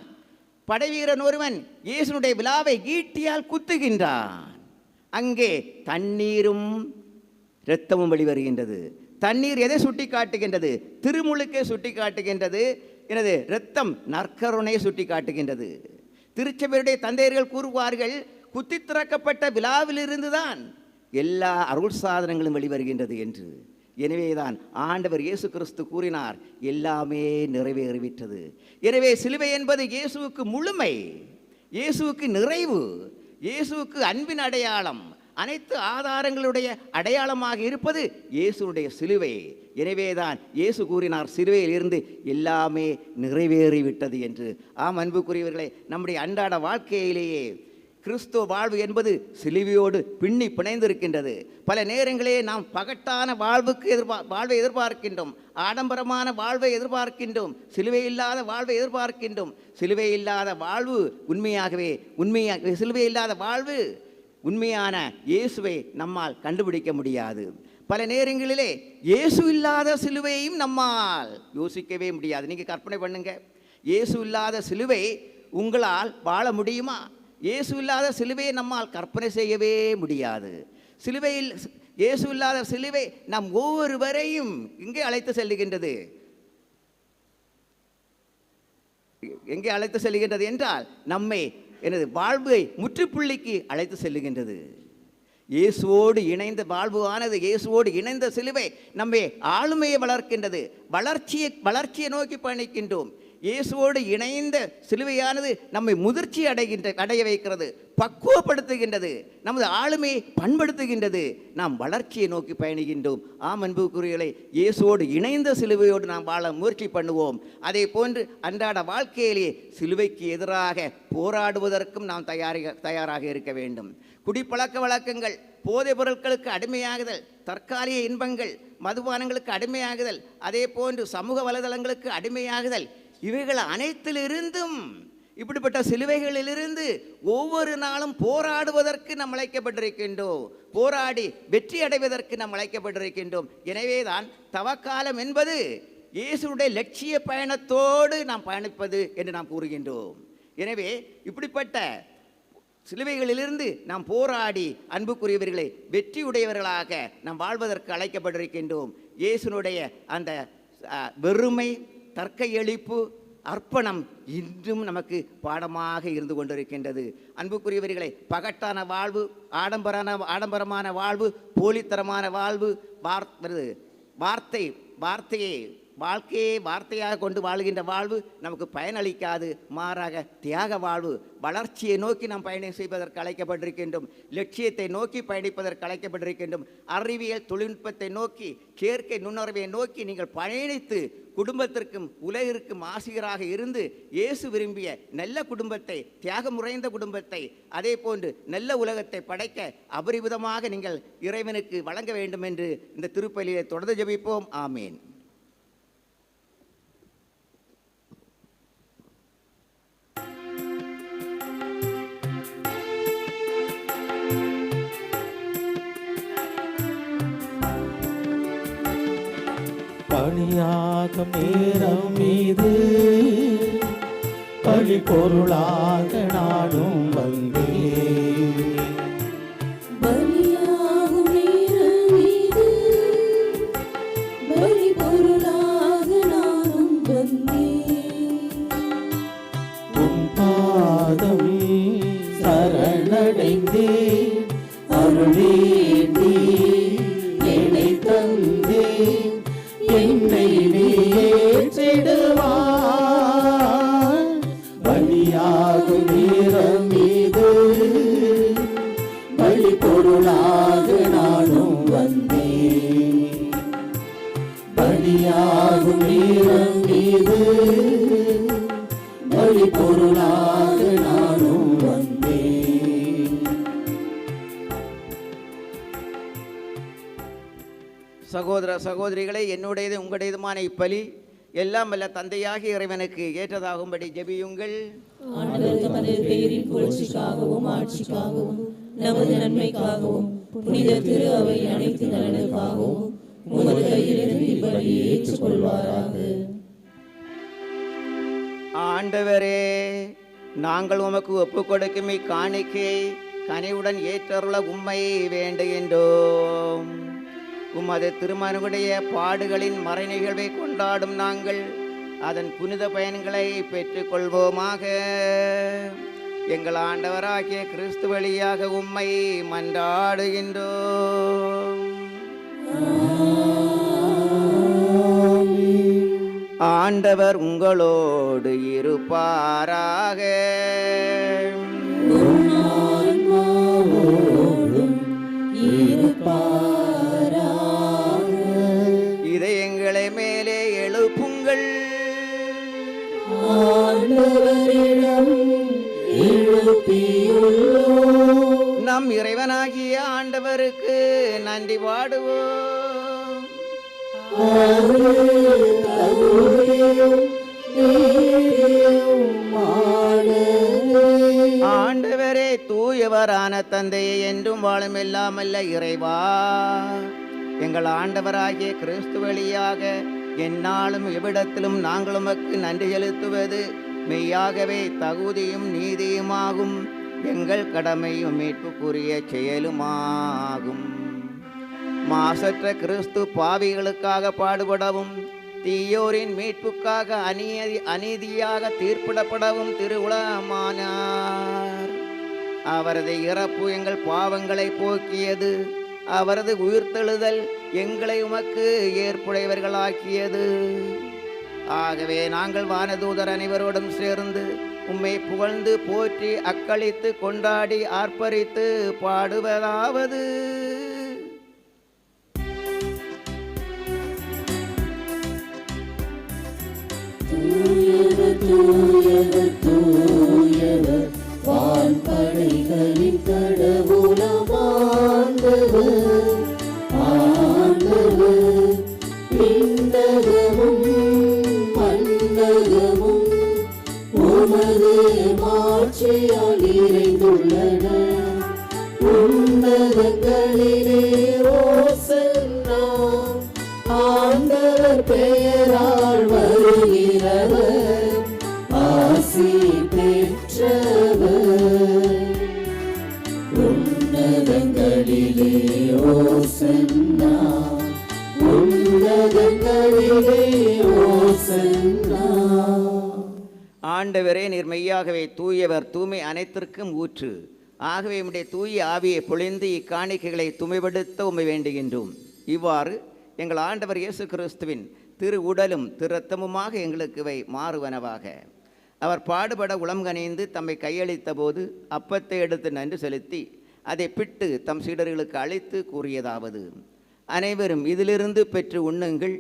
படைவீரன் ஒருவன் இயேசுனுடைய விலாவை ஈட்டியால் குத்துகின்றான். அங்கே தண்ணீரும் இரத்தமும் வெளிவருகின்றது. தண்ணீர் எதை சுட்டி காட்டுகின்றது? திருமுழுக்கை சுட்டி காட்டுகின்றது. எனது இரத்தம் நற்கருணையை சுட்டி காட்டுகின்றது. திருச்சபையுடைய தந்தையர்கள் கூறுவார்கள், குத்தி திறக்கப்பட்ட விழாவிலிருந்து தான் எல்லா அருள் சாதனங்களும் வெளிவருகின்றது என்று. எனவேதான் ஆண்டவர் இயேசு கிறிஸ்து கூறினார், எல்லாமே நிறைவேறிவிட்டது. எனவே சிலுவை என்பது இயேசுவுக்கு முழுமை, இயேசுவுக்கு நிறைவு, இயேசுவுக்கு அன்பின் அடையாளம், அனைத்து ஆதாரங்களுடைய அடையாளமாக இருப்பது இயேசுடைய சிலுவை. எனவேதான் இயேசு கூறினார், சிலுவையில் இருந்து எல்லாமே நிறைவேறிவிட்டது என்று. ஆம் அன்புக்குரியவர்களே, நம்முடைய அன்றாட வாழ்க்கையிலேயே கிறிஸ்துவ வாழ்வு என்பது சிலுவையோடு பின்னி பிணைந்திருக்கின்றது. பல நேரங்களே நாம் பகட்டான வாழ்வை எதிர்பார்க்கின்றோம், ஆடம்பரமான வாழ்வை எதிர்பார்க்கின்றோம், சிலுவை இல்லாத வாழ்வை எதிர்பார்க்கின்றோம். சிலுவை இல்லாத வாழ்வு சிலுவை இல்லாத வாழ்வு உண்மையான இயேசுவை நம்மால் கண்டுபிடிக்க முடியாது. பல நேரங்களிலே இயேசு இல்லாத சிலுவையும் நம்மால் யோசிக்கவே முடியாது. நீங்கள் கற்பனை பண்ணுங்க, இயேசு இல்லாத சிலுவை உங்களால் வாழ முடியுமா? இயேசு இல்லாத சிலுவையை நம்மால் கற்பனை செய்யவே முடியாது. சிலுவையில் இயேசு இல்லாத சிலுவை நம் ஒவ்வொருவரையும் இங்கே அழைத்து செல்லுகின்றது. எங்கே அழைத்து செல்லுகின்றது என்றால் நம்மை வாழ்வை முற்றுப்புள்ளிக்கு அழைத்து செல்லுகின்றது. இயேசுவோடு இணைந்த வாழ்வானது, இயேசுவோடு இணைந்த சிலுவை நம்மை ஆளுமையை வளர்க்கின்றது, வளர்ச்சியை நோக்கி பயணிக்கின்றோம். இயேசுவோடு இணைந்த சிலுவையானது நம்மை முதிர்ச்சி அடைய வைக்கிறது, பக்குவப்படுத்துகின்றது, நமது ஆளுமையை பண்படுத்துகின்றது, நாம் வளர்ச்சியை நோக்கி பயணிக்கின்றோம். ஆம் அன்புக்குரியவர்களே, இயேசுவோடு இணைந்த சிலுவையோடு நாம் வாழ முயற்சி பண்ணுவோம். அதே போன்று அன்றாட வாழ்க்கையிலே சிலுவைக்கு எதிராக போராடுவதற்கும் நாம் தயாராக இருக்க வேண்டும். குடிப்பழக்க வழக்கங்கள், போதைப் பொருட்களுக்கு அடிமையாகுதல், தற்காலிக இன்பங்கள், மதுபானங்களுக்கு அடிமையாகுதல், அதே போன்று சமூக வலைதளங்களுக்கு அடிமையாகுதல், இவைகள் அனைத்திலிருந்தும், இப்படிப்பட்ட சிலுவைகளிலிருந்து ஒவ்வொரு நாளும் போராடுவதற்கு நாம் அழைக்கப்பட்டிருக்கின்றோம், போராடி வெற்றி அடைவதற்கு நாம் அழைக்கப்பட்டிருக்கின்றோம். எனவேதான் தவக்காலம் என்பது இயேசுடைய லட்சிய பயணத்தோடு நாம் பயணிப்பது என்று நாம் கூறுகின்றோம். எனவே இப்படிப்பட்ட சிலுவைகளிலிருந்து நாம் போராடி அன்புக்குரியவர்களை வெற்றியுடையவர்களாக நாம் வாழ்வதற்கு அழைக்கப்பட்டிருக்கின்றோம். இயேசுனுடைய அந்த வெறுமை, தர்க்க எழுப்பு, அர்ப்பணம் இன்றும் நமக்கு பாடமாக இருந்து கொண்டிருக்கின்றது. அன்புக்குரியவர்களை, பகட்டான வாழ்வு, ஆடம்பரமான வாழ்வு, போலித்தரமான வாழ்வு, வாழ்க்கையை வார்த்தையாக கொண்டு வாழ்கின்ற வாழ்வு நமக்கு பயனளிக்காது. மாறாக தியாக வாழ்வு, வளர்ச்சியை நோக்கி நாம் பயணம் செய்வதற்கு அழைக்கப்பட்டிருக்கின்றோம், லட்சியத்தை நோக்கி பயணிப்பதற்கு அழைக்கப்பட்டிருக்கின்றோம். அறிவியல் தொழில்நுட்பத்தை நோக்கி, செயற்கை நுண்ணறிவை நோக்கி நீங்கள் பயணித்து குடும்பத்திற்கும் உலகிற்கும் ஆசிரியராக இருந்து இயேசு விரும்பிய நல்ல குடும்பத்தை, தியாகம் உறைந்த குடும்பத்தை, அதே போன்று நல்ல உலகத்தை படைக்க அபரிவிதமாக நீங்கள் இறைவனுக்கு வழங்க வேண்டும் என்று இந்த திருப்பலியை தொடர்ந்து ஜெபிப்போம். ஆமேன். பலியாகும் நேரம் மீது பலி பொருளாக நானும் வந்தேன். பலியாகும் நேரம் மீது பலி பொருளாக நானும் வந்தேன். உன் பாதம் சரணடைந்தேன், அருளேந்தி என்னை தந்தேன், என்னை நீ ஏற்றிடுவாய். பலியாகும் நேரம் மீது பலி பொருளாக நானும் வந்தேன். பலியாகும் நேரம் மீது பலி பொருளாக நானும் வந்தேன். சகோதர சகோதரிகளை, என்னுடையது உங்களுடையதுமான இப்பலி எல்லாம் வல்ல தந்தையாகிய இறைவனுக்கு ஏற்றதாகும்படி ஜெபியுங்கள். பெயரின் புகழ்ச்சிக்காகவும் ஆட்சிக்காகவும் நமது நன்மைக்காகவும் புனித திரு அவை அனைத்து நலனுக்காகவும் உமது கையிலிருந்து இப்பலியை ஏற்றுக்கொள்வாராக. ஆண்டவரே, நாங்கள் உமக்கு ஒப்புக் கொடுக்கும் இக்காணிக்கை கனிவுடன் ஏற்றருள உம்மை வேண்டுகின்றோம். உமது திருமகனுடைய பாடுகளின் மறை நிகழ்வை கொண்டாடும் நாங்கள் அதன் புனித பயன்களை பெற்றுக்கொள்வோமாக. எங்கள் ஆண்டவராகிய கிறிஸ்து வழியாக உம்மை மன்றாடுகின்றோம். ஆண்டவர் உங்களோடு இருப்பாராக. இதயங்களை மேலே எழுப்புங்கள். ஆண்டவரிடம் எழுப்பியுள்ளோம். நம் இறைவனாகிய ஆண்டவருக்கு நன்றி பாடுவோம். ஆண்டவரே, தூயவரான தந்தையை என்றும் வாழும் இல்லாமல்ல இறைவா, எங்கள் ஆண்டவராகிய கிறிஸ்து வழியாக எந்நாளும் எவ்விடத்திலும் நாங்கள் உமக்கு நன்றி செலுத்துவது மெய்யாகவே தகுதியும் நீதியுமாகும். எங்கள் கடமையும் மீட்புக்குரிய செயலுமாகும். மாசற்ற கிறிஸ்து பாவிகளுக்காக பாடுபடவும் தீயோரின் மீட்புக்காக அநீதியாக தீர்ப்பிடப்படவும் திருவுளமானார். அவரது இறப்பு எங்கள் பாவங்களை போக்கியது. அவரது உயிர்த்தெழுதல் எங்களை உமக்கு ஏற்புடையவர்களாக்கியது. ஆகவே நாங்கள் வானதூதர் அனைவரோடும் சேர்ந்து உம்மை புகழ்ந்து போற்றி அக்களித்து கொண்டாடி ஆர்ப்பரித்து பாடுவதாவது: தூயவர் தூயவர் தூயவர் வான்படைகளின் கடவுளாம் ஆண்டவர். ஆண்டவர் விண்ணகமும் மண்ணகமும் உமது மாட்சியால் நிறைந்துள்ளன. உன்னதங்களிலே ஓசன்னா, ஆண்டவர் பெயரால் வருகிறவர் ஆசி பெற்றவர். உன்னதங்களிலே ஓசன்னா, உன்னதங்களிலே ஓசன்னா. ஆண்டவரே, நீர் மெய்யாகவே தூயவர், தூய்மை அனைத்திற்கும் ஊற்று. ஆகவே உம்முடைய தூய ஆவியை பொழிந்து இக்காணிக்கைகளை தூய்மைப்படுத்த உம்மை வேண்டுகின்றோம். இவ்வாறு எங்கள் ஆண்டவர் இயேசு கிறிஸ்துவின் திரு உடலும் திரு இரத்தமுமாக எங்களுக்கு இவை மாறுவனவாக. அவர் பாடுபட உளம் கனிந்து தம்மை கையளித்த போது அப்பத்தை எடுத்து நன்றி செலுத்தி அதை பிட்டு தம் சீடர்களுக்கு அளித்து கூறியதாவது: அனைவரும் இதிலிருந்து பெற்று உண்ணுங்கள்,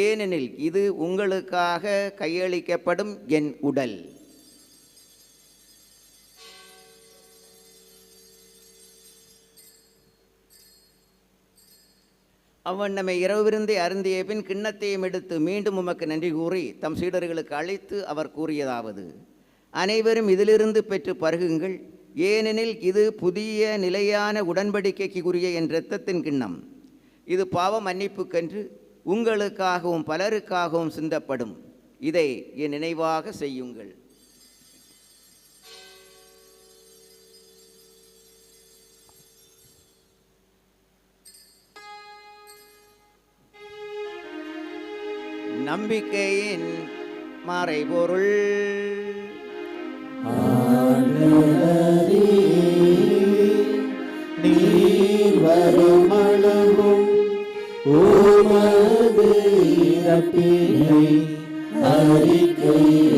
ஏனெனில் இது உங்களுக்காக கையளிக்கப்படும் என் உடல். அவ்வண்ணமை இரவு விருந்தை அருந்திய பின் கிண்ணத்தையும் எடுத்து மீண்டும் உமக்கு நன்றி கூறி தம் சீடர்களுக்கு அளித்து அவர் கூறியதாவது: அனைவரும் இதிலிருந்து பெற்று பருகுங்கள், ஏனெனில் இது புதிய நிலையான உடன்படிக்கைக்கு உரிய என் இரத்தத்தின் கிண்ணம். இது பாவ மன்னிப்புக்கென்று உங்களுக்காகவும் பலருக்காகவும் சிந்தப்படும். இதை என் நினைவாக செய்யுங்கள். நம்பிக்கையின் மறைபொருள். நீர் வருமளவும் உமது இறப்பினை அறிக்கையிடுகின்றோம்,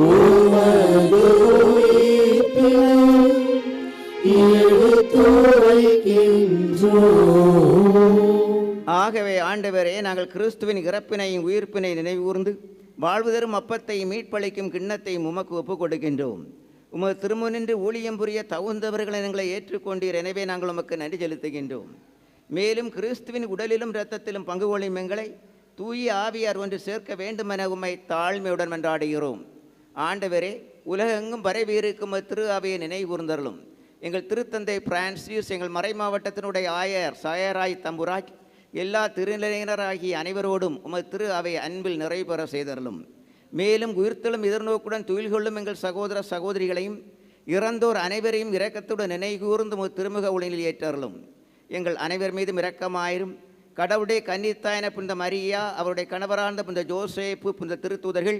உமது உயிர்ப்பினை எடுத்துரைக்கின்றோம். ஆகவே ஆண்டவரே, நாங்கள் கிறிஸ்துவின் இறப்பினையும் உயிர்ப்பினை நினைவுகூர்ந்து வாழ்வு தரும் அப்பத்தை மீட்பளிக்கும் கிண்ணத்தையும் உமக்கு ஒப்புக் கொடுக்கின்றோம். உமது திருமுனின்று ஊழியம் புரிய தகுந்தவர்களை எங்களை ஏற்றுக்கொண்டீர். எனவே நாங்கள் உமக்கு நன்றி செலுத்துகின்றோம். மேலும் கிறிஸ்துவின் உடலிலும் இரத்தத்திலும் பங்கு கொள்ளும் எங்களை தூய ஆவியார் ஒன்று சேர்க்க வேண்டுமென உம்மை தாழ்மையுடன் மன்றாடுகிறோம். ஆண்டவரே, உலகெங்கும் பரவியிருக்கும் திரு அவையை நினைவுகூர்ந்தருளும். எங்கள் திருத்தந்தை பிரான்சிஸ், எங்கள் மறை மாவட்டத்தினுடைய ஆயர் சாயராய் தம்புராஜ், எல்லா திருநிலையினராகிய அனைவரோடும் உமது திரு அவை அன்பில் நிறைவுபெற செய்தருளும். மேலும் உயிர்த்தெழும் எதிர்நோக்குடன் துயில் கொள்ளும் எங்கள் சகோதர சகோதரிகளையும் இறந்தோர் அனைவரையும் இரக்கத்துடன் நினைகூர்ந்து உமது திருமுக ஒளியில் ஏற்றருளும். எங்கள் அனைவர் மீதும் இரக்கமாயிரும். கடவுளுடைய கன்னித்தாயன புனித மரியா, அவருடைய கணவரான புனித ஜோசேப்பு, புனித திருத்தூதர்கள்,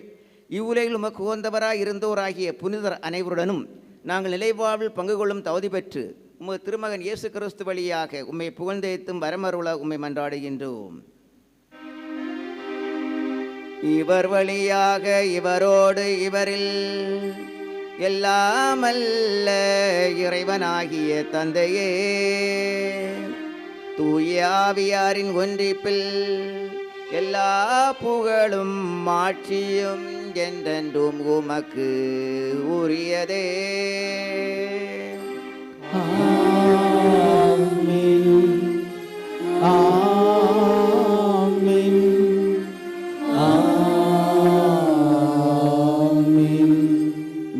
இவ்வுலகில் உமக்கு உகந்தவராய் இருந்தோராகிய புனிதர் அனைவருடனும் நாங்கள் நிலைவாழ்வில் பங்கு கொள்ளும் தகுதி பெற்று உமது திருமகன் இயேசு கிறிஸ்து வழியாக உம்மை புகழ்ந்தேத்தும் வரமருள உம்மை மன்றாடுகின்றோம். இவர் வழியாக இவரோடு இவரில் எல்லாமல்ல இறைவனாகிய தந்தையே, தூய ஆவியாரின் ஒன்றிப்பில் எல்லா புகழும் மாட்சியும் என்றென்றும் உமக்கு உரியதே.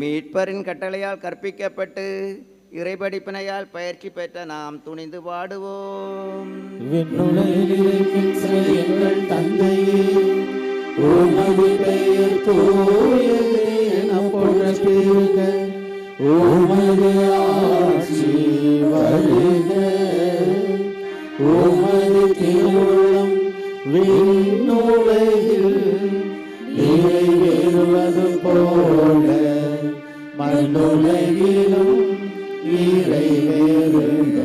மீட்பரின் கட்டளையால் கற்பிக்கப்பட்டு இறைபடிப்பினையால் பயிற்சி பெற்ற நாம் துணிந்து பாடுவோம். எங்கள் தந்தையே, உமது பெயர் தூயது என போற்றப்பெறுக. உமது ஆட்சி வருக. உமது திருவுளம் விண்ணுலகில் நிறைவேறுவது போல மண்ணுலகிலும் நிறைவேறுக.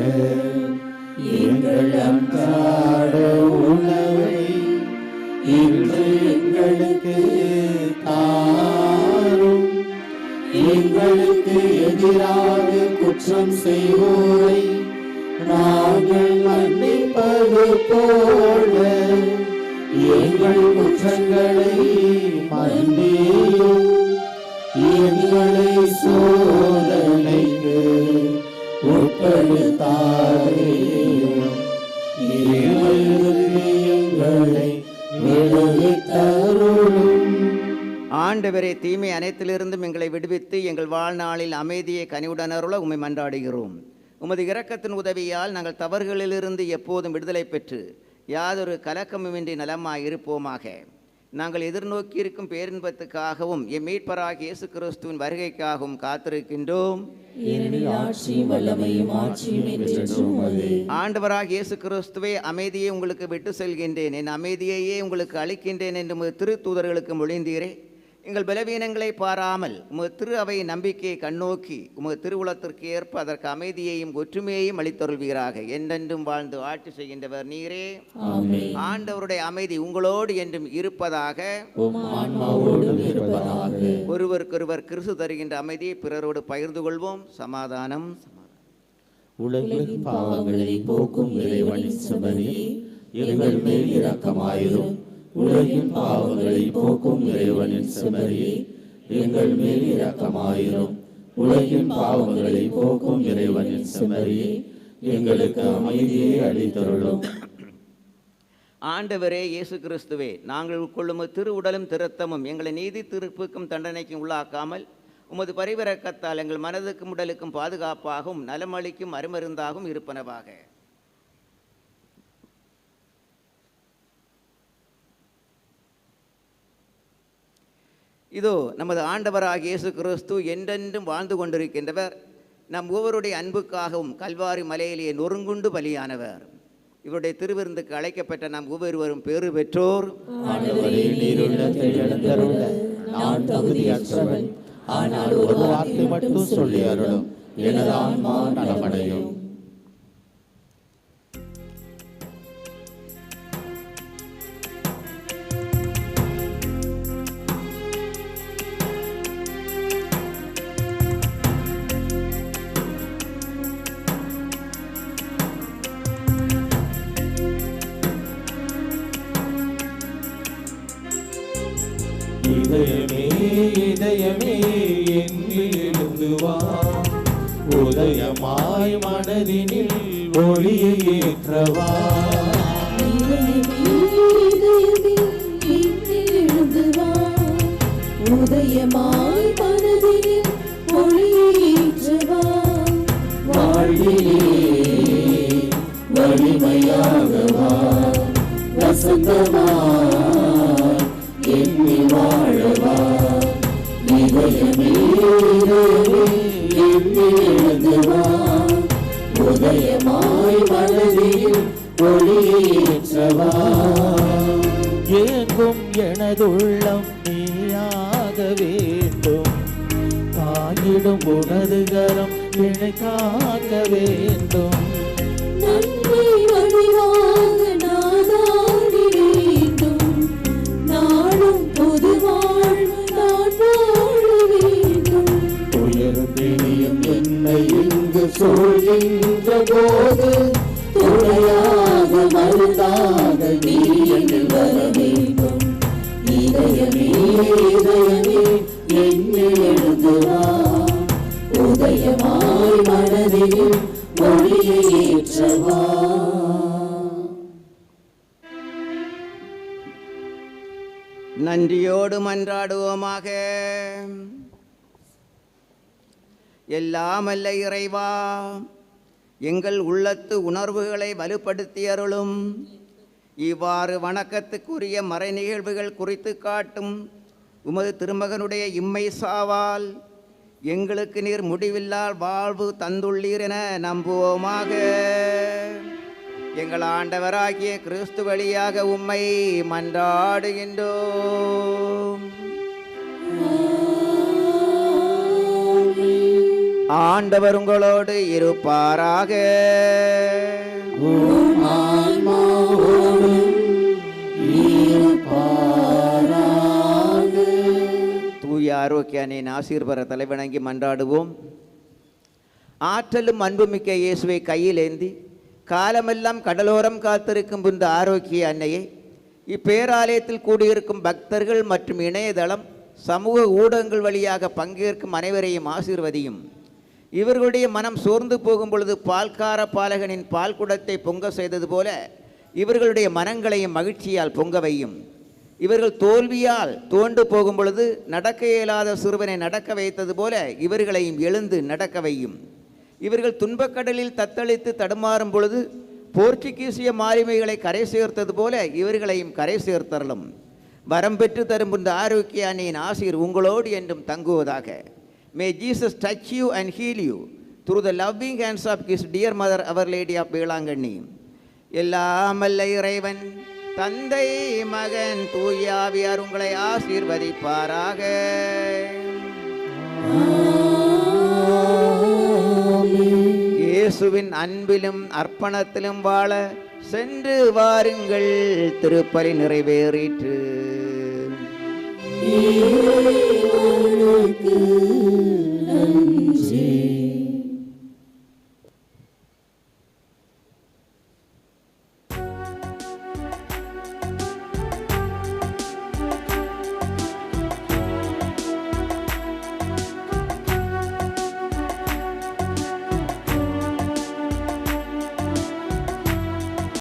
எங்கள் அன்றாட உணவை இன்று எங்களுக்கு தாரும். எங்களுக்கு எதிராக குற்றம் செய்வோரை நாங்கள் மன்னிப்பது போல எங்கள் குற்றங்களை மன்னியும். எங்களை சோதனைக்கு உட்படுத்தாதேயும். எங்களை விடுவித்தருளும். ஆண்டவரே, தீமை அனைத்திலிருந்தும் எங்களை விடுவித்து எங்கள் வாழ்நாளில் அமைதியை கனிவுடனருள உம்மை மன்றாடுகிறோம். உமது இரக்கத்தின் உதவியால் நாங்கள் தவறுகளிலிருந்து எப்போதும் விடுதலை பெற்று யாதொரு கலக்கமுமின்றி நலமாய் இருப்போமாக. நாங்கள் எதிர்நோக்கியிருக்கும் பேரின்பத்துக்காகவும் எம் மீட்பராகிய இயேசு கிறிஸ்துவின் வருகைக்காகவும் காத்திருக்கின்றோம். ஆண்டவராகிய இயேசு கிறிஸ்துவே, அமைதியை உங்களுக்கு விட்டு செல்கின்றேன், என் அமைதியையே உங்களுக்கு அளிக்கின்றேன் என்று உமது திருத்தூதர்களுக்கு மொழிந்தீரே. எங்கள் பலவீனங்களை பாராமல் உமது திரு அவை நம்பிக்கையை கண்ணோக்கி உமது திருவுளத்திற்கு ஏற்ப அதற்கு அமைதியையும் ஒற்றுமையையும் அளித்தருள்வீராக. என்றென்றும் வாழ்ந்து ஆட்சி செய்கின்றவர் நீரே. ஆண்டவருடைய அமைதி உங்களோடு என்றும் இருப்பதாக. ஒருவருக்கொருவர் கிறிஸ்து தருகின்ற அமைதியை பிறரோடு பகிர்ந்து கொள்வோம். சமாதானம். உலகின் பாவங்களை போக்கும் இறைவனின் சுமரியே, எங்கள் மேல் இரக்கமாயிரும். உலகின் பாவங்களை போக்கும் இறைவனின் செம்மறியே, எங்கள் மேல் இரக்கமாயிரும். உலகின் பாவங்களை போக்கும் இறைவனின் செம்மறியே, எங்களுக்கு அமைதியை அளித்தருளும். ஆண்டவரே இயேசு கிறிஸ்துவே, நாங்கள் உட்கொள்ளும் திரு உடலும் திருத்தமும் எங்களை நீதி தீர்ப்புக்கும் தண்டனைக்கும் உள்ளாக்காமல் உமது பரிவிரக்கத்தால் எங்கள் மனதுக்கும் உடலுக்கும் பாதுகாப்பாகவும் நலமளிக்கும் அருமருந்தாகவும் இருப்பனவாக. இதோ நமது ஆண்டவராகிய இயேசு கிறிஸ்து என்றென்றும் வாழ்ந்து கொண்டிருக்கின்றவர். நம் ஒவ்வொருடைய அன்புக்காகவும் கல்வாரி மலையிலேயே நொறுங்குண்டு பலியானவர். இவருடைய திருவிருந்துக்கு அழைக்கப்பட்ட நாம் ஒவ்வொருவரும் பேறு பெற்றோர். நான் தகுதியற்றவன், ஆனால் ஒரு வார்த்தை மட்டும் சொல்லி அருளும், எனது ஆன்மா நலமடையும். இதயமே இதயமே என்னில் எழுந்து வா, உதயமாய் மனதினில் ஒளியை ஏற்றவா. உதயமாய் மனதினில் ஒளியை ஏற்றவா. வாழ்விலே வலிமையாகவா, வசந்தமா எண்ணி வாழவா. இதயமே இதயமே எண்ணி எழுந்துவா, உதயமாய் மனதில் ஒளியை ஏற்றவா. ஏங்கும் எனதுள்ளம் நீயாக வேண்டும், தாயிடும் உனது கரம் என்னை காக்க வேண்டும். நன்மை வடிவாக நாதாடி வேண்டும், நாடும் பொது வாழ்வு நான் வாழ வேண்டும். உயரும் பிணியும் என்னை இங்கு சூழ்கின்ற போது, துணையாக மருந்தாக நீ என்னில் வர வேண்டும். இதயமே இதயமே என்னில் எழுந்து வா. உதயமாய் மனதில் ஒளியை ஏற்றவா. நன்றியோடு மன்றாடுவோமாக. எல்லாமல்ல இறைவா, எங்கள் உள்ளத்து உணர்வுகளை வலுப்படுத்தி அருளும். இவ்வாறு வணக்கத்துக்குரிய மறை நிகழ்வுகள் குறித்து காட்டும் உமது திருமகனுடைய இம்மை சாவால் எங்களுக்கு நீர் முடிவில்லா வாழ்வு தந்துள்ளீர் என நம்புவோமாக. எங்கள் ஆண்டவராகிய கிறிஸ்து வழியாக உம்மை மன்றாடுகின்றோம். ஆண்டவர் உங்களோடு இருப்பாராக. தூய ஆரோக்கியானின் ஆசீர்வாத தலைவணங்கி மன்றாடுவோம். ஆற்றலும் அன்புமிக்க இயேசுவை கையில் ஏந்தி காலமெல்லாம் கடலோரம் காத்திருக்கும் இந்த ஆரோக்கிய அன்னையை இப்பேராலயத்தில் கூடியிருக்கும் பக்தர்கள் மற்றும் இணையதளம் சமூக ஊடகங்கள் வழியாக பங்கேற்கும் அனைவரையும் ஆசீர்வதியும். இவர்களுடைய மனம் சோர்ந்து போகும் பொழுது பால்கார பாலகனின் பால் குடத்தை பொங்க செய்தது போல இவர்களுடைய மனங்களையும் மகிழ்ச்சியால் பொங்க வையும். இவர்கள் தோல்வியால் தோண்டு போகும் பொழுது நடக்க இயலாத சிறுவனை நடக்க வைத்தது போல இவர்களையும் எழுந்து நடக்க வையும். இவர்கள் துன்பக்கடலில் தத்தளித்து தடுமாறும் பொழுது போர்ச்சுகீசிய மாலுமிகளை கரை சேர்த்தது போல இவர்களையும் கரை சேர்த்தரலும். வரம் பெற்று தரும் இந்த ஆரோக்கிய அன்னையின் ஆசீர் உங்களோடு என்றும் தங்குவதாக. May Jesus touch you and heal you through the loving hands of his dear mother, Our Lady of Velankanni. எல்லாமல்ல இறைவன் தந்தை மகன் தூய ஆவியார் உங்களை ஆசீர்வதிப்பாராக. இயேசுவின் அன்பிலும் அர்ப்பணத்திலும் வாழ சென்று வாருங்கள். திருப்பலி நிறைவேறிற்று. இறைவனுக்கு நன்றி.